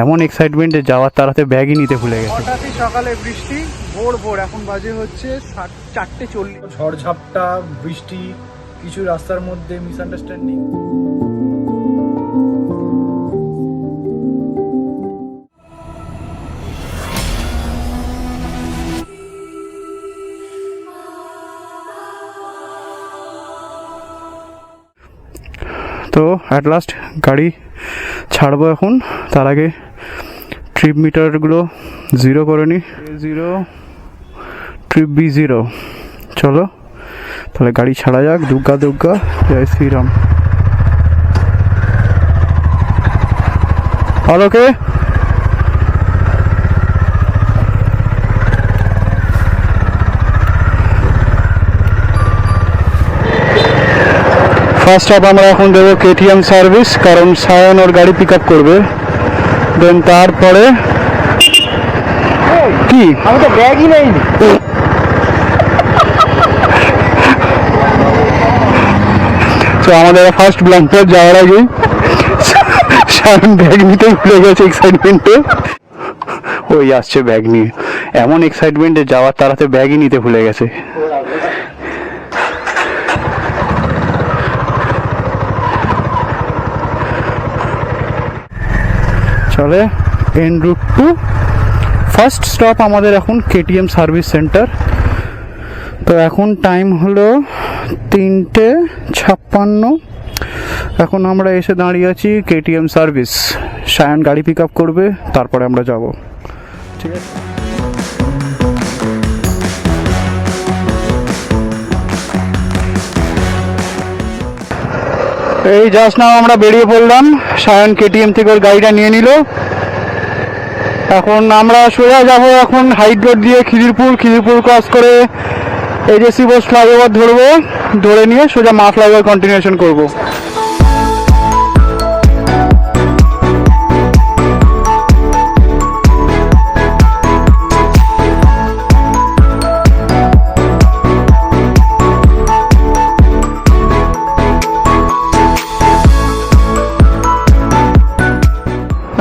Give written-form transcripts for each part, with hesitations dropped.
এমন এক্সাইটমেন্টে যাওয়ার তারাতে ব্যাগই নিতে ভুলে গেছে। হঠাৎই সকালে বৃষ্টি, ভোর এখন বাজে হচ্ছে 4:40। ঝড়ঝাপটা, বৃষ্টি, কিছু রাস্তার মধ্যে মিসআন্ডারস্ট্যান্ডিং। তো অ্যাট লাস্ট গাড়ি ছাড়বো এখন। তার আগে ট্রিপ মিটারগুলো 0 করে নি। 0 ট্রিপ B0। চলো তাহলে গাড়ি ছাড়া যাক। দুর্গা দুর্গা জয় শ্রীরাম। ওকে, ফার্স্ট আপ আমরা এখন দেবো KTM সার্ভিস, কারণ সায়ন ওর গাড়ি পিক আপ করবে। দেন তারপরে কি, আমি তো ব্যাগই নেই। তো আমাদের ফার্স্ট ব্ল্যাঙ্কটার যাওয়ার আগে সায়ন ব্যাগ নিতে ভুলে গেছে এক্সাইটমেন্টে। ওই আসছে ব্যাগ নিয়ে। এমন এক্সাইটমেন্টে যাওয়ার তারাতে ব্যাগই নিতে ভুলে গেছে। চলে en route to. First stop আমাদের এখন KTM সার্ভিস সেন্টার। তো এখন টাইম হলো 3:56। এখন আমরা এসে দাঁড়িয়ে আছি KTM সার্ভিস। সায়ন গাড়ি পিক আপ করবে, তারপরে আমরা যাব। ঠিক আছে, এই জাস্ট নাও আমরা বেরিয়ে পড়লাম। সায়ন KTM থেকে ওর গাড়িটা নিয়ে নিল। এখন আমরা সোজা যাব এখন হাইট রোড দিয়ে খিদিরপুর ক্রস করে AJC বোস ফ্লাইওভার ধরবো। ধরে নিয়ে সোজা মা ফ্লাইওভার কন্টিনিউশন করবো।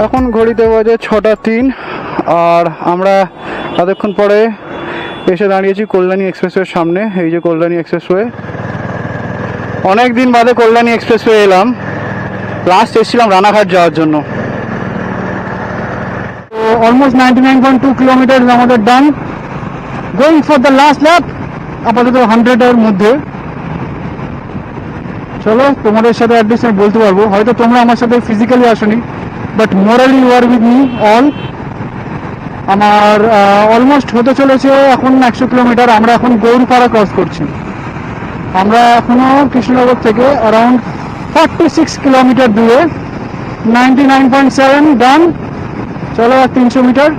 এখন ঘড়িতে বাজে 6:03। আর আমরা এতক্ষণ পরে এসে দাঁড়িয়েছি কল্যাণী এক্সপ্রেসওয়ের সামনে। এই যে কল্যাণী এক্সপ্রেসওয়ে। অনেক দিন বাদে কল্যাণী এক্সপ্রেসওয়ে এলাম। লাস্ট এসেছিলাম রানাঘাট যাওয়ার জন্য। তো অলমোস্ট 99.2 কিলোমিটার আমাদের done. Going for the last lap, আপাতত 100-এর মধ্যে। চলো তোমাদের সাথে অ্যাটলিস্ট আমি বলতে পারবো, হয়তো তোমরা আমার সাথে ফিজিক্যালি আসোনি, but morally you are with me all. আমার অলমোস্ট হতে চলেছে এখন 100 কিলোমিটার। আমরা এখন গৌরপাড়া ক্রস করছি। আমরা এখনো কৃষ্ণনগর থেকে অ্যারাউন্ড 46 কিলোমিটার দূরে। 99.7 ডান। চলো আর 300 metre.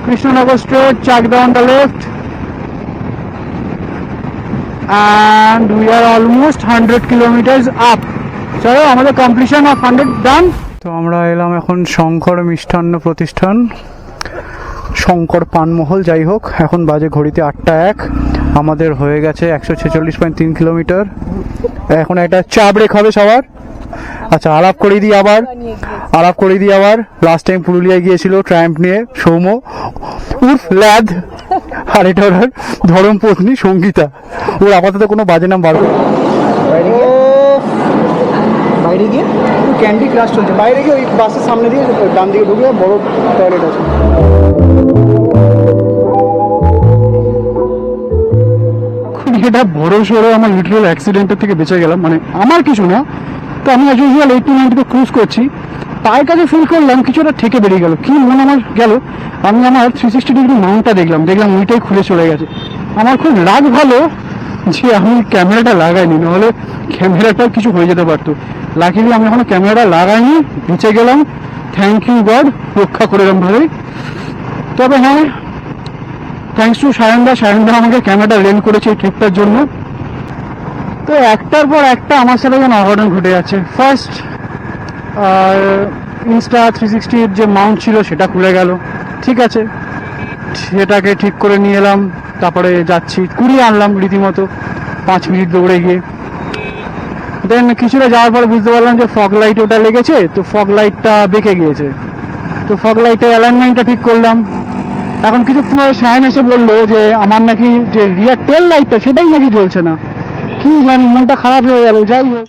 Krishnanagar straight, Chakdah on the left, and we are almost 100 kilometers up. চলো আমাদের কমপ্লিশন অফ 100 ডান। তো আমরা এলাম এখন শঙ্কর মিষ্টান্ন প্রতিষ্ঠান, শঙ্কর পানমহল, যাই হোক। এখন বাজে ঘড়িতে 8:01। আমাদের হয়ে গেছে 146.3 কিলোমিটার। এখন একটা চা ব্রেক হবে সবার। আচ্ছা, আলাপ করে দিই আবার। লাস্ট টাইম পুরুলিয়ায় গিয়েছিল ট্রায়াম্প নিয়ে সৌম্য উর্ফ ল্যাদ, আর এটা ওর ধর্মপত্নী সঙ্গীতা। ওর আপাতত কোনো বাজে নাম বার করে। বাইরে গিয়ে ক্যান্ডি ক্রাশ চলছে। বাইরে গিয়ে ওই বাসের সামনে দিয়ে ডান দিকে ঢুকে বড় টয়লেট আছে। এটা বড় সড়ো আমার লিটারাল অ্যাক্সিডেন্টের থেকে বেঁচে গেলাম। মানে আমার কিছু না, তো আমি অ্যাজ ইউজুয়াল 80-90 ক্রুজ করছি। পায়ের কাছে ফিল করলাম কিছুটা ঠেকে বেরিয়ে গেল। কি মনে আমার গেল, আমি আমার 360 ডিগ্রি মাউন্টটা দেখলাম ওইটাই খুলে চলে গেছে। আমার খুব রাগ ভালো যে আমি ক্যামেরাটা লাগাইনি, নাহলে ক্যামেরাটাও কিছু হয়ে যেতে পারতো। লাকিলি আমি এখনো ক্যামেরাটা লাগাইনি, বেঁচে গেলাম। থ্যাংক ইউ গড, রক্ষা করে এরকম ভাবেই। তবে হ্যাঁ, থ্যাংকস টু সায়নদা আমাকে ক্যামেরাটা রেন্ট করেছে এই ট্রিপটার জন্য। তো একটার পর একটা আমার সাথে যেন অঘটন ঘটে যাচ্ছে। ফার্স্ট ইনস্টা 360 যে মাউন্ট ছিল সেটা খুলে গেল। ঠিক আছে, সেটাকে ঠিক করে নিয়ে এলাম। তারপরে যাচ্ছি, কুড়িয়ে আনলাম রীতিমতো 5 মিনিট দৌড়ে গিয়ে। দেন কিছুটা যাওয়ার পর বুঝতে পারলাম যে ফগ লাইট ওটা লেগেছে, তো ফগ লাইটটা বেঁকে গিয়েছে। তো ফগ লাইটের অ্যালাইনমেন্টটা ঠিক করলাম। এখন কিছু সাইন এসে বললো যে আমার নাকি যে রিয়ার টেল লাইটটা সেটাই নাকি জ্বলছে না, কি জানি, মনটা খারাপ হয়ে গেল। যাই হোক,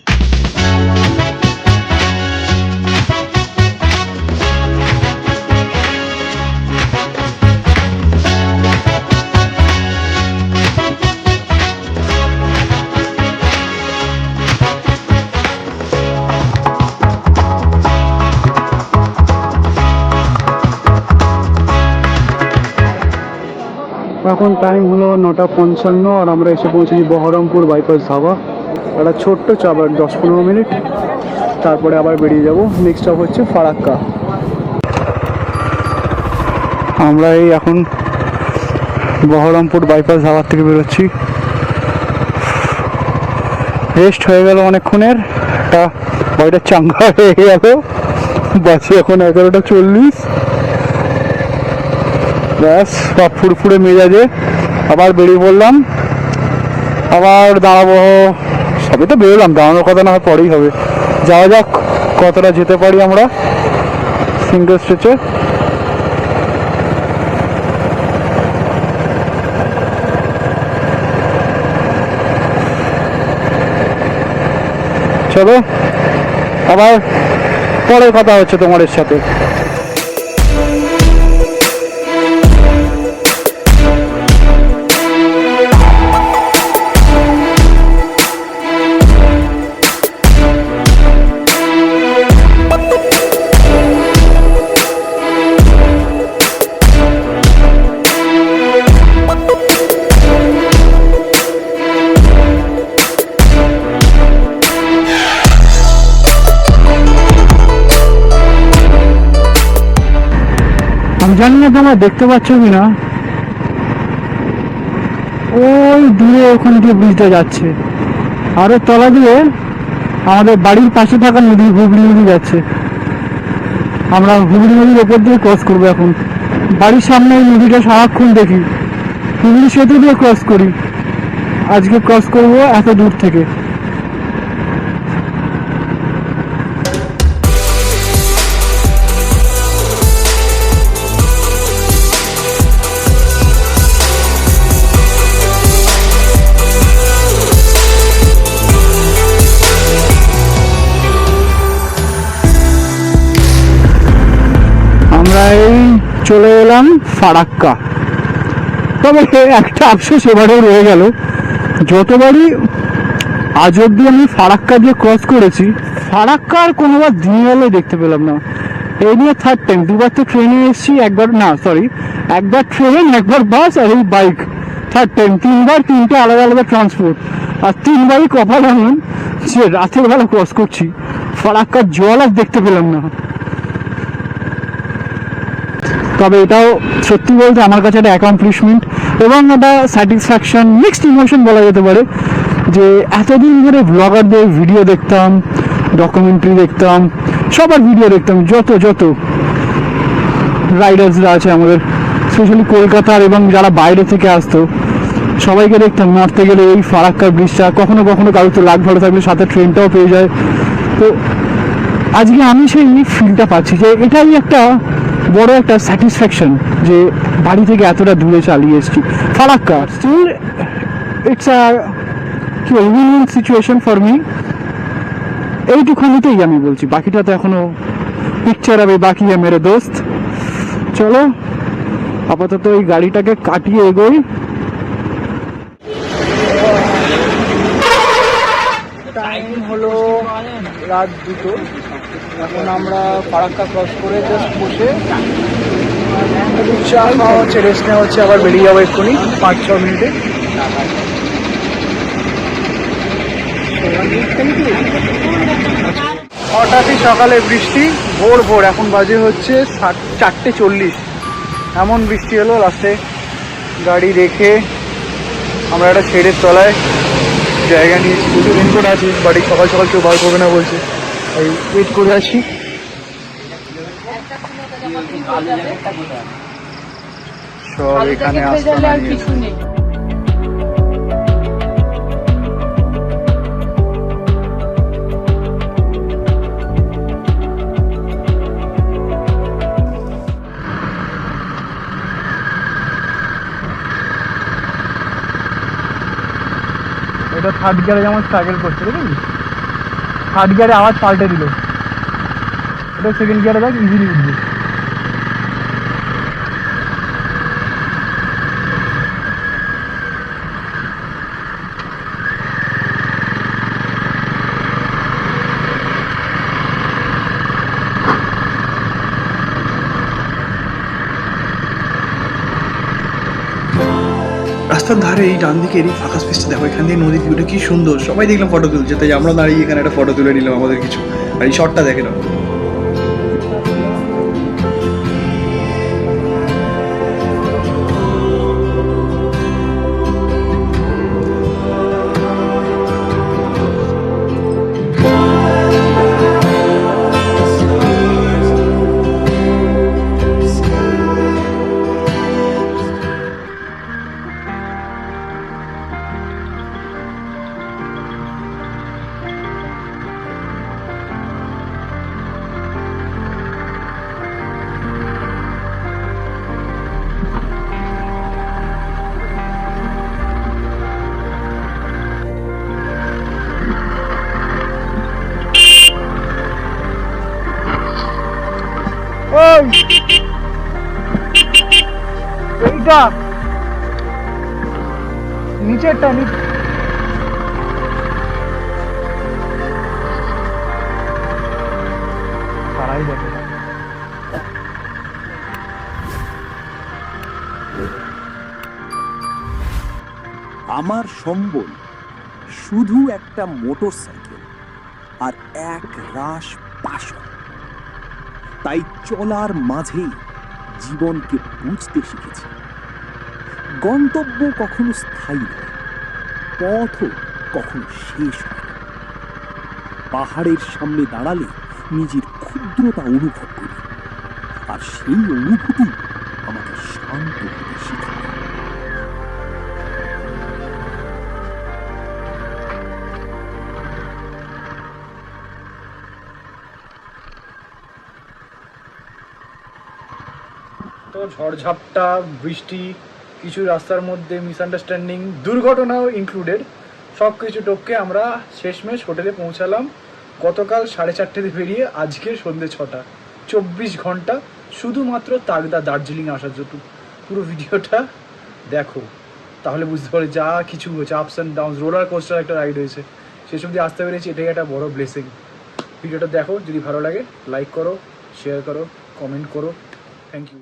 এখন টাইম হলো 9:55 আর আমরা এসে পৌঁছেছি বহরমপুর বাইপাস ধাবা। একটা ছোট্ট চাবার 10-15 মিনিট, তারপরে আবার বেরিয়ে যাব। নেক্সট স্টপ হচ্ছে ফারাক্কা। আমরা এই এখন বহরমপুর বাইপাস ধাবার থেকে বেরোচ্ছি। রেস্ট হয়ে গেল অনেকক্ষণের, একটা বডিটা চাঙ্গা হয়ে গেল। বাসে এখন 11:40। ব্যাস, সব ফুরফুরে মেজাজে আবার বেরিয়ে পড়লাম। আবার দাঁড়াবো, সবে তো বেরোলাম, দাঁড়ানোর কথা না হয় পরেই হবে। যাওয়া যাক কতটা যেতে পারি আমরা সিঙ্গেল স্ট্রেচে। চলো আবার পরে কথা হচ্ছে তোমাদের সাথে। আমি জানি না তোমরা দেখতে পাচ্ছ কিনা, ওই দূরে ওখানে দিয়ে ব্রিজটা যাচ্ছে, আরো তলা দিয়ে আমাদের বাড়ির পাশে থাকা নদী হুগলি নদী যাচ্ছে। আমরা হুগলি নদীর ওপর দিয়ে ক্রস করবো এখন। বাড়ির সামনে ওই নদীটা সারাক্ষণ দেখি, হুগলি সেতু দিয়ে ক্রস করি। আজকে ক্রস করবো এত দূর থেকে। এই চলে এলাম ফারাক্কা। তবে একটা আফসোস এবারেও রয়ে গেল, যতবারই আজ অব্দি আমি ফারাক্কা দিয়ে ক্রস করেছি, ফারাক্কার কোনোবার দিনের আলো দেখতে পেলাম না। এই নিয়ে থার্ড টাইম। দুবার তো ট্রেনে এসেছি, একবার ট্রেন, একবার বাস, আর এই বাইক থার্ড টাইম। তিনবার তিনটে আলাদা আলাদা ট্রান্সপোর্ট, আর তিনবারই কপাল এমন যে রাতের বেলা ক্রস করছি, ফারাক্কার জল আর দেখতে পেলাম না। তবে এটাও সত্যি বলতে আমার কাছে একটা অ্যাকমপ্লিশমেন্ট এবং একটা স্যাটিসফ্যাকশন, মিক্সড ইমোশন বলা যেতে পারে, যে এতদিন ধরে ব্লগারদের ভিডিও দেখতাম, ডকুমেন্টারি দেখতাম, সবার ভিডিও দেখতাম, যত রাইডার্সরা আছে আমাদের, স্পেশালি কলকাতার এবং যারা বাইরে থেকে আসতো সবাইকে দেখতাম নর্থে গেলে এই ফারাক্কা ব্রিজটা, কখনো কখনো কারোর তো লাক ভালো থাকলে সাথে ট্রেনটাও পেয়ে যায়। তো আজকে আমি সেই ফিলটা পাচ্ছি যে এটাই একটা বড় একটা স্যাটিসফ্যাকশন, যে বাড়ি থেকে এতটা দূরে চালিয়ে এসেছি। Farakka still it's a win situation for me. এইটুখানিতেই আমি বলছি, বাকিটা তো এখনো পিকচার হবে বাকি মেরে দোস্ত। চলো আপাতত এই গাড়িটাকে কাটিয়ে এগোই। টাইম হলো রাত 2টো। এখন আমরা ফারাক্কা ক্রস করে জাস্ট বসে চা খাওয়া হচ্ছে, রেস্ট নেওয়া হচ্ছে, আবার বেরিয়ে যাবো এক্ষুনি 5-6 মিনিটে। হঠাৎই সকালে বৃষ্টি, ভোর এখন বাজে হচ্ছে 4:40। এমন বৃষ্টি হলো, লাস্টে গাড়ি রেখে আমরা একটা শেডের তলায় জায়গা নিয়েছি। দুটো রেনকোট আছে, বাড়ি সকাল সকাল কেউ বার করবে না বলছে, এই ওয়েট করে আছি। সব এখানে আসতে। থার্ড গিয়ারে যেমন স্ট্রাগল করছে, দেখুন থার্ড গিয়ারে আওয়াজ পাল্টে দিল, ওটা সেকেন্ড গিয়ারে দেখ ইজিলি উঠবে। রাস্তার ধারে এই ডান দিকের এই ফাঁকা স্পেসটা দেখো, এখান দিয়ে নদীর ভিউটা কি সুন্দর, সবাই দেখলাম ফটো তুলছে, তাই আমরা দাঁড়িয়ে এখানে একটা ফটো তুলে নিলাম আমাদের কিছু। আর এই শটটা দেখে নাও। এইটা নিচেরটা সারাই দেখে। আমার সম্বল শুধু একটা মোটরসাইকেল আর এক রাশ পাশা, তাই চলার মাঝেই জীবনকে বুঝতে শিখেছি। গন্তব্য কখনো স্থায়ী নয়, পথও কখনো শেষ হয় না। পাহাড়ের সামনে দাঁড়ালে নিজের ক্ষুদ্রতা অনুভব করি, আর সেই অনুভূতি আমাকে শান্ত হতে শেখায়। তো ঝড়ঝাপটা, বৃষ্টি, কিছু রাস্তার মধ্যে মিসআন্ডারস্ট্যান্ডিং, দুর্ঘটনাও ইনক্লুডেড, সব কিছু টপকে আমরা শেষমেশ হোটেলে পৌঁছালাম গতকাল 4:30 বেরিয়ে আজকে সন্ধ্যে 6টা। 24 ঘন্টা শুধুমাত্র তাগদা দার্জিলিং আসার জন্য। পুরো ভিডিওটা দেখো, তাহলে বুঝতে পারি যা কিছু হয়েছে, ups and down, roller coaster একটা রাইড হয়েছে, শেষ অবধি আসতে পেরেছি, এটাই একটা বড় ব্লেসিং। ভিডিওটা দেখো, যদি ভালো লাগে লাইক করো, শেয়ার করো, কমেন্ট করো। Thank you.